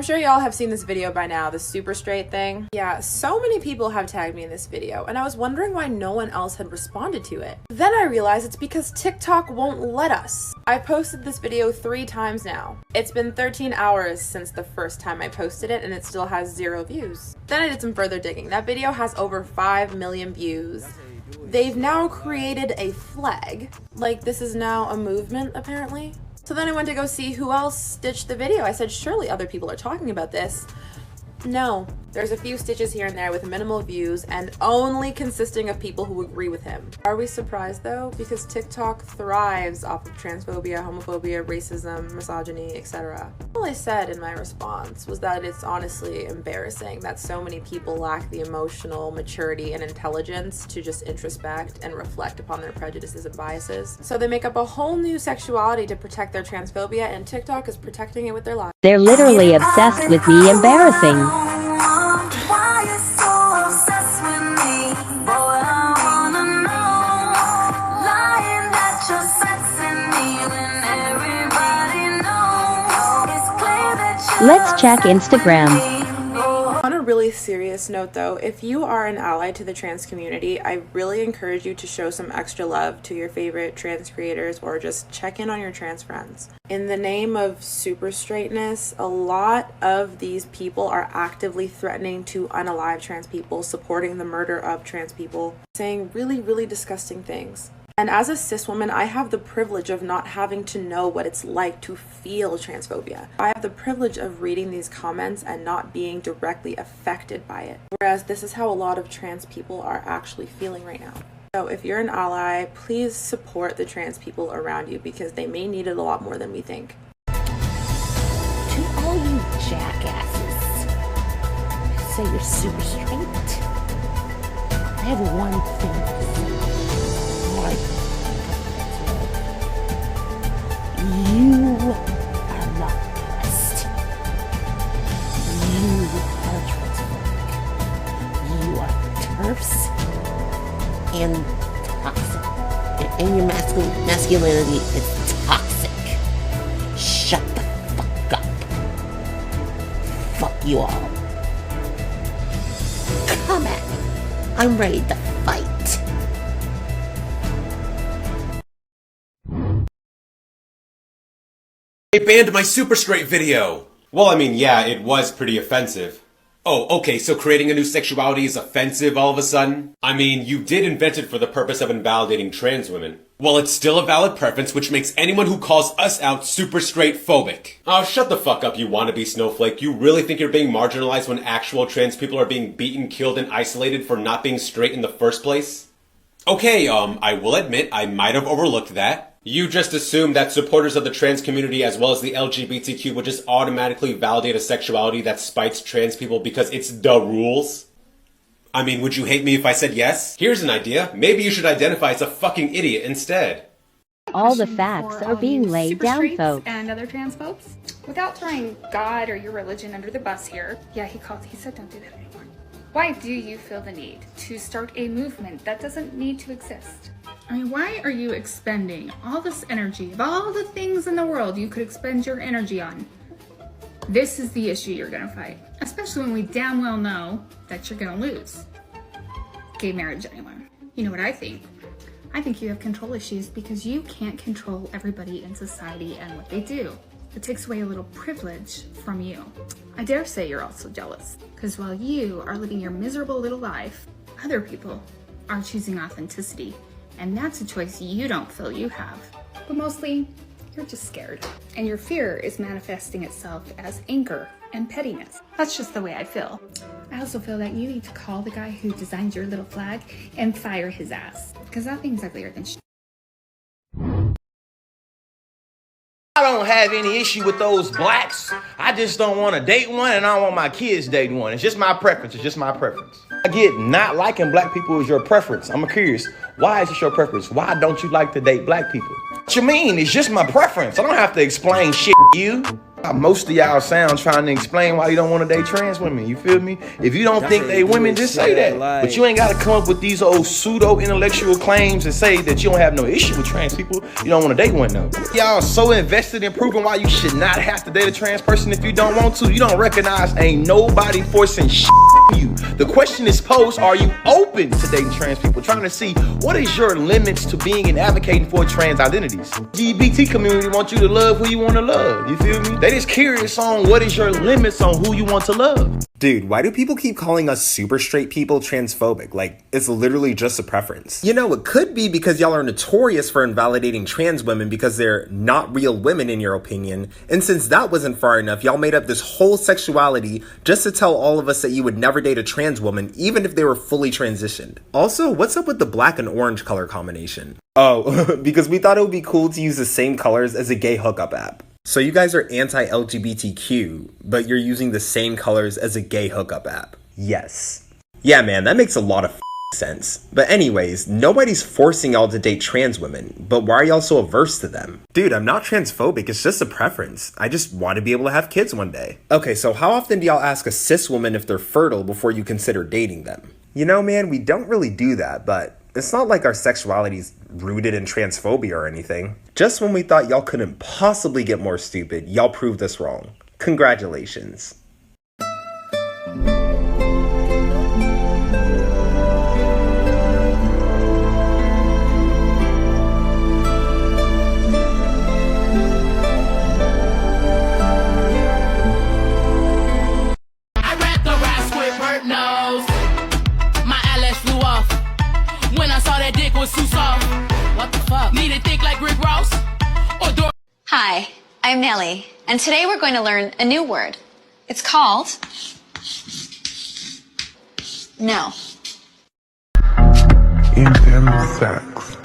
sure y'all have seen this video by now, the super straight thing. Yeah, so many people have tagged me in this video, and I was wondering why no one else had responded to it. Then I realized it's because TikTok won't let us. I've posted this video 3 times now. It's been 13 hours since the first time I posted it, and it still has 0 views. Then I did some further digging. That video has over 5 million views. They've now created a flag. Like, this is now a movement, apparently. So then I went to go see who else stitched the video. I said, surely other people are talking about this. No, there's a few stitches here and there with minimal views and only consisting of people who agree with him. Are we surprised though? Because TikTok thrives off of transphobia, homophobia, racism, misogyny, etc. All I said in my response was that it's honestly embarrassing that so many people lack the emotional maturity and intelligence to just introspect and reflect upon their prejudices and biases. So they make up a whole new sexuality to protect their transphobia, and TikTok is protecting it with their lives. They're literally obsessed with me embarrassing. Let's check Instagram. On a really serious note though, if you are an ally to the trans community, I really encourage you to show some extra love to your favorite trans creators or just check in on your trans friends. In the name of super straightness, a lot of these people are actively threatening to unalive trans people, supporting the murder of trans people, saying really, really disgusting things. And as a cis woman, I have the privilege of not having to know what it's like to feel transphobia. I have the privilege of reading these comments and not being directly affected by it. Whereas this is how a lot of trans people are actually feeling right now. So if you're an ally, please support the trans people around you because they may need it a lot more than we think. To all you jackasses who say you're super straight, I have one thing to say. You are not blessed. You are transphobic. You are TERFs and toxic. And your masculinity is toxic. Shut the fuck up. Fuck you all. Come at me. I'm ready to fight. They banned my super straight video! Well, I mean, yeah, it was pretty offensive. Oh, okay, so creating a new sexuality is offensive all of a sudden? I mean, you did invent it for the purpose of invalidating trans women. Well, it's still a valid preference, which makes anyone who calls us out super straight phobic. Oh, shut the fuck up, you wannabe snowflake. You really think you're being marginalized when actual trans people are being beaten, killed, and isolated for not being straight in the first place? Okay, I will admit I might have overlooked that. You just assume that supporters of the trans community as well as the LGBTQ would just automatically validate a sexuality that spites trans people because it's the rules? I mean, would you hate me if I said yes? Here's an idea. Maybe you should identify as a fucking idiot instead. All the facts are being laid down, folks. And other trans folks. Without throwing God or your religion under the bus here. Yeah, he said don't do that anymore. Why do you feel the need to start a movement that doesn't need to exist? I mean, why are you expending all this energy of all the things in the world you could expend your energy on? This is the issue you're gonna fight, especially when we damn well know that you're gonna lose. Gay marriage anyway. You know what I think? I think you have control issues because you can't control everybody in society and what they do. It takes away a little privilege from you. I dare say you're also jealous, because while you are living your miserable little life, other people are choosing authenticity, and that's a choice you don't feel you have. But mostly, you're just scared. And your fear is manifesting itself as anger and pettiness. That's just the way I feel. I also feel that you need to call the guy who designed your little flag and fire his ass, because that thing's uglier than shit. I don't have any issue with those blacks. I just don't want to date one, and I don't want my kids dating one. It's just my preference. It's just my preference. I get not liking black people is your preference. I'm curious. Why is it your preference? Why don't you like to date black people? What you mean? It's just my preference. I don't have to explain shit to you. Most of y'all sound trying to explain why you don't want to date trans women. You feel me? If you don't think they women, just say that. But you ain't got to come up with these old pseudo-intellectual claims and say that you don't have no issue with trans people. You don't want to date one though. Y'all so invested in proving why you should not have to date a trans person if you don't want to. You don't recognize ain't nobody forcing shit on you. The question is posed, are you open to dating trans people? Trying to see what is your limits to being and advocating for trans identities. LGBT community wants you to love who you want to love. You feel me? They just curious on what is your limits on who you want to love. Dude, why do people keep calling us super straight people transphobic? Like, it's literally just a preference. You know, it could be because y'all are notorious for invalidating trans women because they're not real women in your opinion. And since that wasn't far enough, y'all made up this whole sexuality just to tell all of us that you would never date a trans woman, even if they were fully transitioned. Also, what's up with the black and orange color combination? Oh, because we thought it would be cool to use the same colors as a gay hookup app. So you guys are anti-LGBTQ, but you're using the same colors as a gay hookup app. Yes. Yeah, man, that makes a lot of sense. But anyways, nobody's forcing y'all to date trans women, but why are y'all so averse to them? Dude, I'm not transphobic, it's just a preference. I just want to be able to have kids one day. Okay, so how often do y'all ask a cis woman if they're fertile before you consider dating them? You know, man, we don't really do that, but it's not like our sexuality is rooted in transphobia or anything. Just when we thought y'all couldn't possibly get more stupid, y'all proved us wrong. Congratulations. I wrapped the rats with burnt nose. My eyelash flew off. When I saw that dick was too soft. What the fuck? Need it thick like Rick Ross? Or door? Hi, I'm Nellie, and today we're going to learn a new word. It's called no. Intense sex.